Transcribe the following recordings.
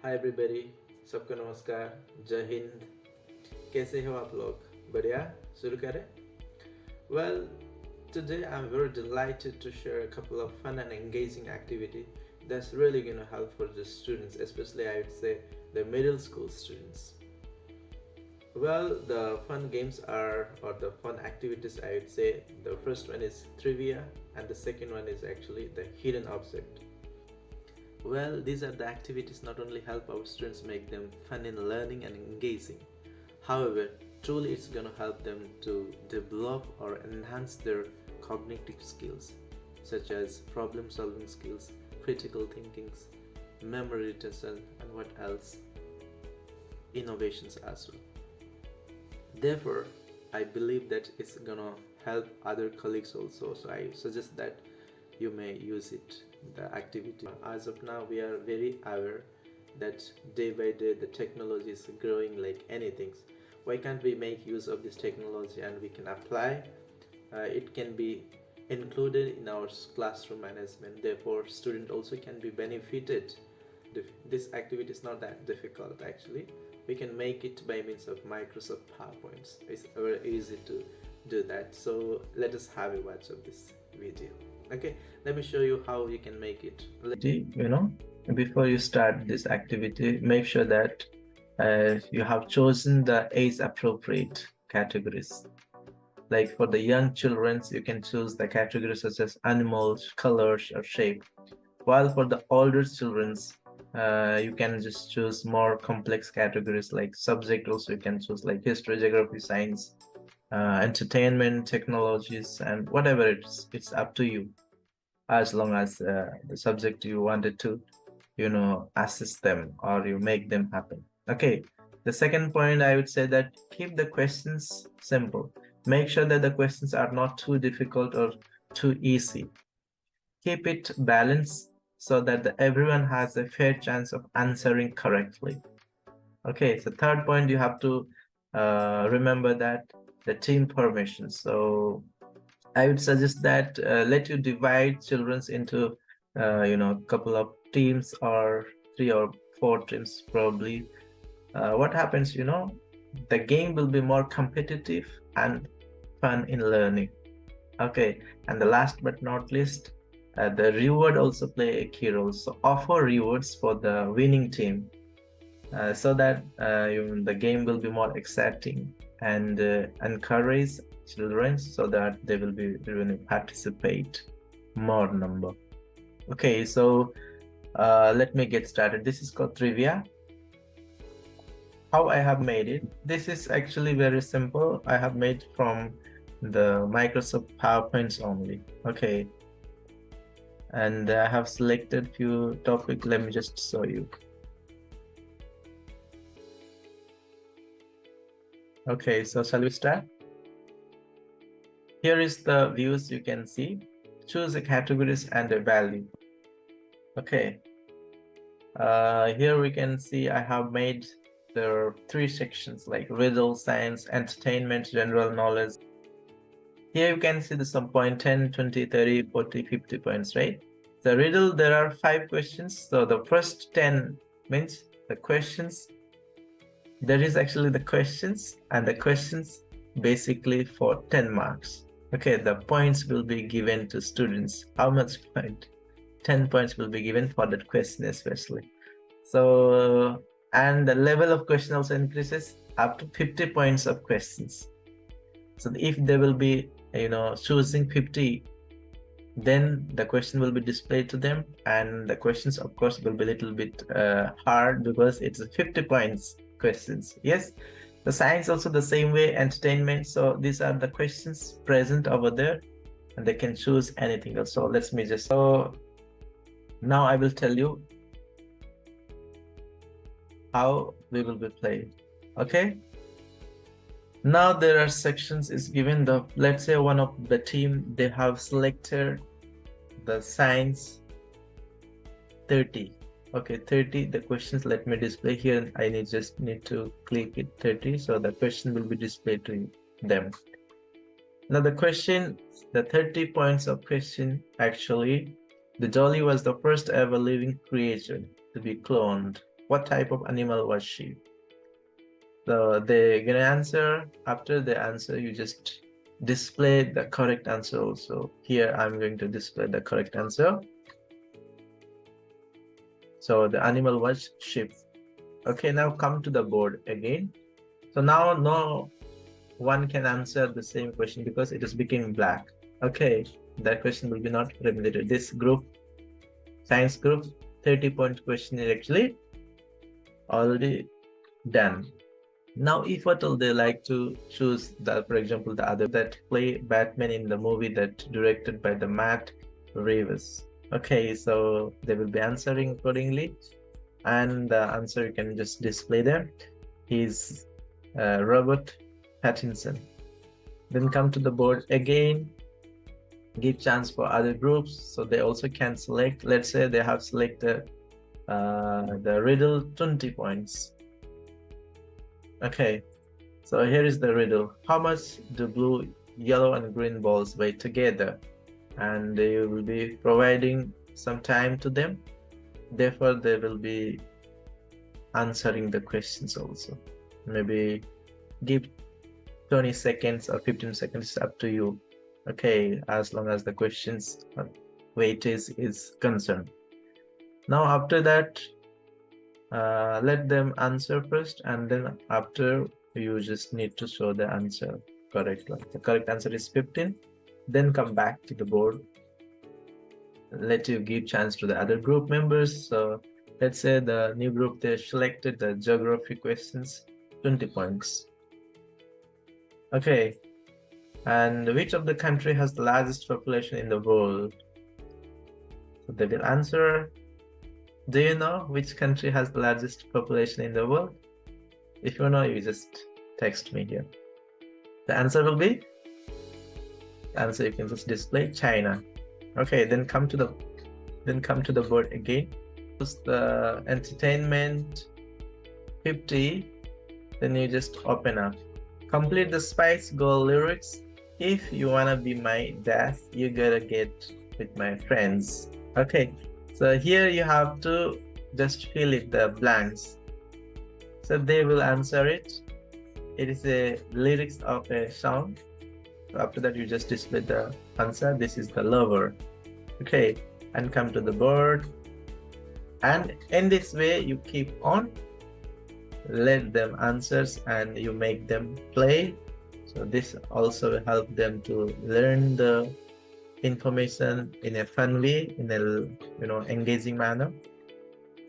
Hi everybody, सबको नमस्कार, जय हिंद। कैसे हो आप लोग? बढ़िया, शुरू करें। Well, today I'm very delighted to share a couple of fun and engaging activity that's really going to help for the students, especially I would say the middle school students. Well, the fun games are, or the fun activities, I would say the first one is trivia, and the second one is actually the hidden object. Well, these are the activities not only help our students make them fun in learning and engaging, however, truly it's going to help them to develop or enhance their cognitive skills, such as problem solving skills, critical thinking, memory retention, and what else? Innovations as well. Therefore, I believe that it's gonna help other colleagues also. So I suggest that you may use it, the activity. As of now, we are very aware that day by day the technology is growing like anything. Why can't we make use of this technology and we can apply? It can be included in our classroom management. Therefore, student also can be benefited. This activity is not that difficult actually. We can make it by means of Microsoft PowerPoints. It's very easy to do that. So let us have a watch of this video. Okay, let me show you how you can make it. Before you start this activity, make sure that you have chosen the age appropriate categories. Like for the young children, you can choose the categories such as animals, colors, or shape. While for the older children, you can just choose more complex categories like subject. Also, you can choose like history, geography, science, entertainment, technologies, and whatever it's up to you, as long as the subject you wanted to assist them or you make them happen. Okay, the second point I would say that keep the questions simple. Make sure that the questions are not too difficult or too easy. Keep it balanced so that everyone has a fair chance of answering correctly. Okay, so third point, you have to remember that the team formation. So I would suggest that let you divide children into a couple of teams or 3 or 4 teams probably. What happens, the game will be more competitive and fun in learning. Okay, and the last but not least, the reward also play a key role. So offer rewards for the winning team so that the game will be more exciting, and encourage children so that they will be participate more number. Okay, so let me get started. This is called trivia. How I have made it, this is actually very simple. I have made from the Microsoft PowerPoints only. Okay, and I have selected few topics. Let me just show you. Okay, so shall we start? Here is the views you can see. Choose a categories and a value. Okay, here we can see I have made the 3 sections like riddle, science, entertainment, general knowledge. Here you can see the some point 10, 20, 30, 40, 50 points, right? The riddle, there are 5 questions. So the first 10 means the questions. There is actually the questions, and the questions basically for 10 marks. Okay, the points will be given to students. How much point? 10 points will be given for that question especially. So, and the level of question also increases up to 50 points of questions. So if they will be, choosing 50, then the question will be displayed to them, and the questions of course will be a little bit hard because it's 50 points questions. Yes, the science also the same way, entertainment. So these are the questions present over there, and they can choose anything else. So let me just, so now I will tell you how we will be playing. Okay, now there are sections is given. The let's say one of the team, they have selected the science 30. Okay, 30 the questions. Let me display here. I just need to click it 30, so the question will be displayed to them. Now the question, the 30 points of question, actually the dolly was the first ever living creature to be cloned. What type of animal was she? So they're gonna answer. After the answer, you just display the correct answer also. Here I'm going to display the correct answer. So the animal was sheep. Okay, now come to the board again. So now no one can answer the same question because it is becoming black. Okay, that question will be not repeated. This group, science group, 30-point question is actually already done. Now, if at all they like to choose the, for example, the other that play Batman in the movie that directed by the Matt Reeves. Okay, so they will be answering accordingly, and the answer you can just display there. He's Robert Pattinson. Then come to the board again. Give chance for other groups, so they also can select. Let's say they have selected the riddle 20 points. Okay, so here is the riddle. How much do blue, yellow, and green balls weigh together? And they will be providing some time to them. Therefore, they will be answering the questions also. Maybe give 20 seconds or 15 seconds, up to you. Okay, as long as the questions weightage is concerned. Now, after that, let them answer first, and then after you just need to show the answer correct one. The correct answer is 15. Then come back to the board. Let you give chance to the other group members. So let's say the new group, they selected the geography questions, 20 points. Okay, and which of the country has the largest population in the world? So they will answer. Do you know which country has the largest population in the world? If you know, you just text me here. The answer will be, the answer you can just display China. Okay, then come to the board again. Choose the entertainment 50. Then you just open up. Complete the Spice Girl lyrics. If you wanna be my dad, you gotta get with my friends. Okay, so here you have to just fill it the blanks. So they will answer it. It is a lyrics of a song. So after that, you just display the answer. This is the lover. Okay, and come to the board. And in this way, you keep on. Let them answers and you make them play. So this also will help them to learn the information in a fun way, in a engaging manner.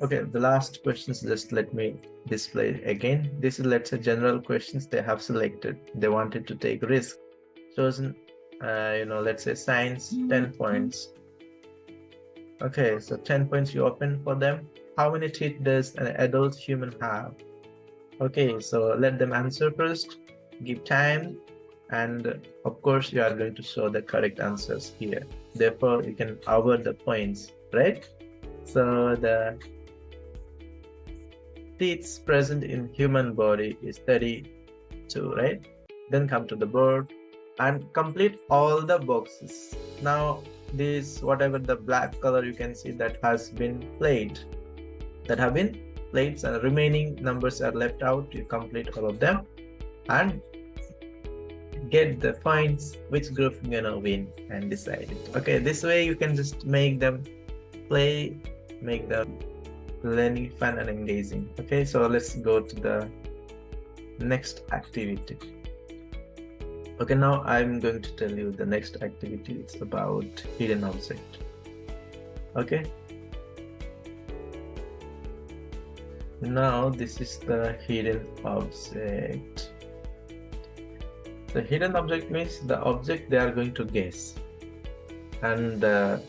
Okay, the last questions, just let me display again. This is, let's say, general questions they have selected. They wanted to take risk. Chosen, let's say science, 10 points. Okay, so 10 points you open for them. How many teeth does an adult human have? Okay, so let them answer first. Give time. And of course, you are going to show the correct answers here. Therefore, you can award the points, right? So the teeth present in human body is 32, right? Then come to the board and complete all the boxes. Now, this, whatever the black color you can see that has been played, and the remaining numbers are left out. You complete all of them and get the points which group you're gonna win and decide it. Okay, this way you can just make them play, make them learning fun and engaging. Okay, so let's go to the next activity. Okay, now I'm going to tell you the next activity. It's about hidden object. Okay, now this is the hidden object. The hidden object means the object they are going to guess, and the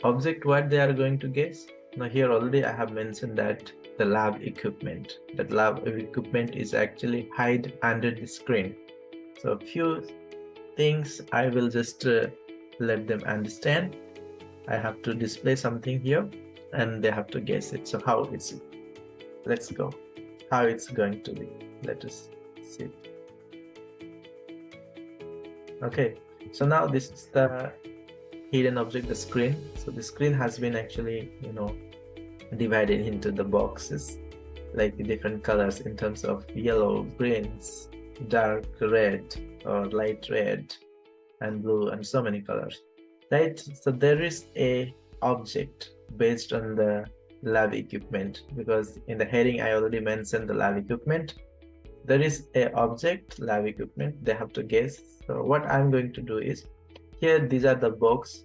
object what they are going to guess. Now here already I have mentioned that the lab equipment. That lab equipment is actually hide under the screen. So a few things I will just let them understand. I have to display something here and they have to guess it. So how is it? Let's go. How it's going to be. Let us see. Okay, so now this is the hidden object, the screen. So the screen has been actually, divided into the boxes, like the different colors in terms of yellow, greens, dark red or light red and blue, and so many colors, right? So there is a object based on the lab equipment, because in the heading I already mentioned the lab equipment. There is a object, lab equipment, they have to guess. So what I'm going to do is, here these are the box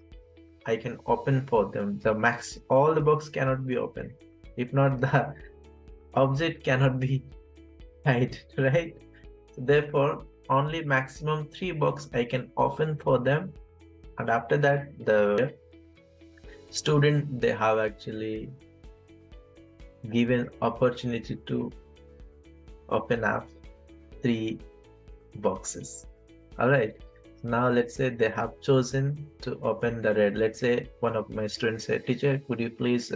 I can open for them. The max, all the box cannot be open, if not the object cannot be hide, right? So therefore only maximum 3 box I can open for them, and after that the student, they have actually given opportunity to open up 3 boxes. All right, now let's say they have chosen to open the red. Let's say one of my students said, teacher, could you please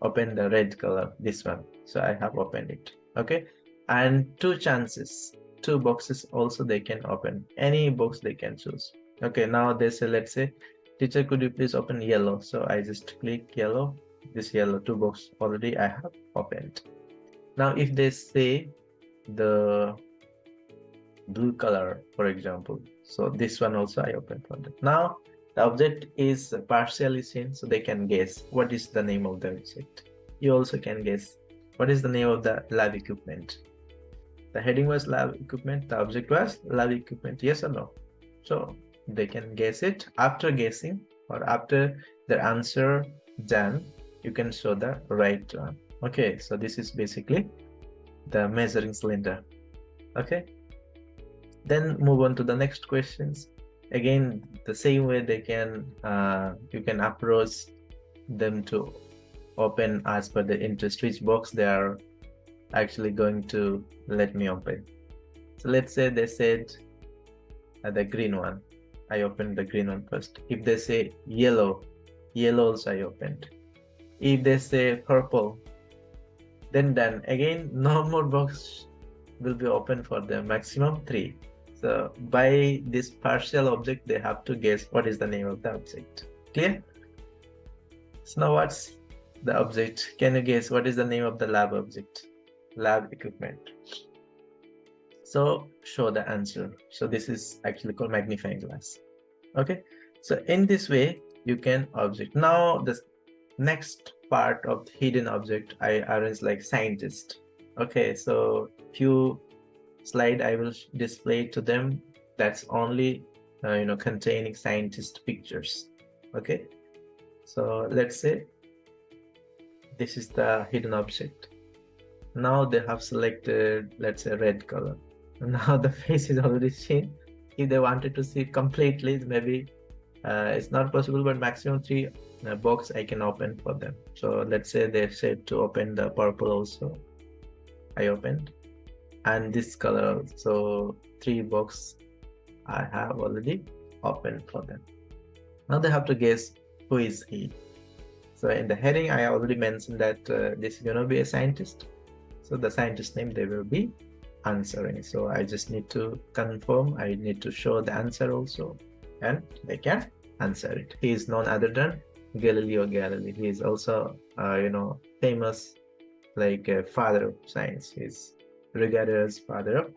open the red color, this one. So I have opened it. Okay, and 2 chances, 2 boxes also they can open, any box they can choose. Okay, now they say, let's say, teacher, could you please open yellow? So I just click yellow, this yellow, 2 box already I have opened. Now if they say the blue color, for example, so this one also I open for them. Now the object is partially seen, so they can guess what is the name of the object. You also can guess what is the name of the lab equipment. The heading was lab equipment, the object was lab equipment, yes or no? So they can guess it. After guessing, or after the answer done, you can show the right one. Okay, so this is basically the measuring cylinder. Okay, then move on to the next questions. Again, the same way they can you can approach them to open as per the interest, which box they are actually going to let me open. So let's say they said the green one, I opened the green one first. If they say yellow, yellow also I opened. If they say purple, then done. Again, no more box will be open for them, maximum 3. So by this partial object, they have to guess what is the name of the object. Clear? So now what's the object? Can you guess what is the name of the lab object? Lab equipment. So show the answer. So this is actually called magnifying glass. Okay, so in this way you can object. Now the next part of hidden object I arrange like scientist. Okay, so few slide I will display to them, that's only containing scientist pictures. Okay, so let's say this is the hidden object. Now they have selected, let's say, red color. Now the face is already seen. If they wanted to see completely, maybe it's not possible, but maximum 3 box I can open for them. So let's say they said to open the purple also, I opened, and this color, so 3 box I have already opened for them. Now they have to guess who is he. So in the heading I already mentioned that this is going to be a scientist, so the scientist name they will be answering. So I just need to confirm, I need to show the answer also, and they can answer it. He is none other than Galileo Galilei. He is also famous, like father of science. He's regarded as father of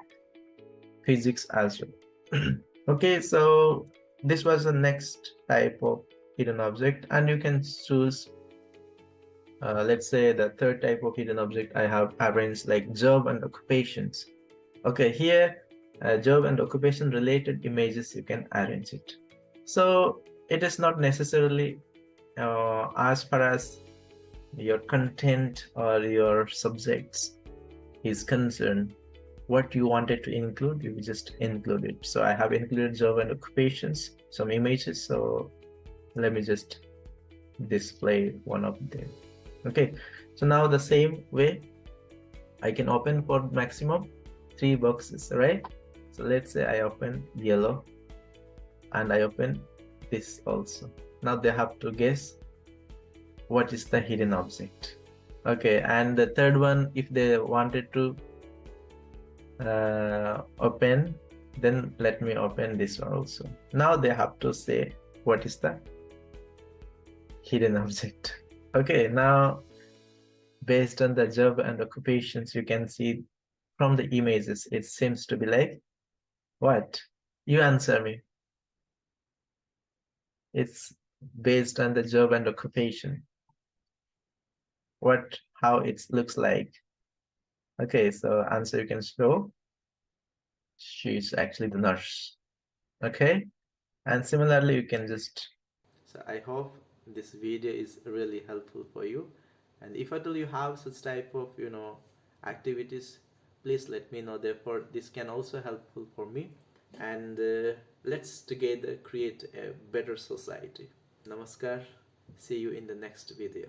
physics as well. Okay, so this was the next type of hidden object, and you can choose let's say the third type of hidden object I have arranged like job and occupations. Okay, here job and occupation related images, you can arrange it. So it is not necessarily as far as your content or your subjects is concerned, what you wanted to include, you just include it. So I have included job and occupations, some images. So let me just display one of them. Okay, so now the same way I can open for maximum 3 boxes, right? So let's say I open yellow, and I open this also. Now they have to guess what is the hidden object. Okay, and the third one, if they wanted to open, then let me open this one also. Now they have to say what is the hidden object. Okay, now based on the job and occupations, you can see from the images, it seems to be like what? You answer me. It's based on the job and occupation. How it looks like. Okay, so answer you can show. She's actually the nurse. Okay, and similarly, you can just. So I hope this video is really helpful for you. And if at all you have such type of activities, please let me know. Therefore, this can also helpful for me. And let's together create a better society. Namaskar. See you in the next video.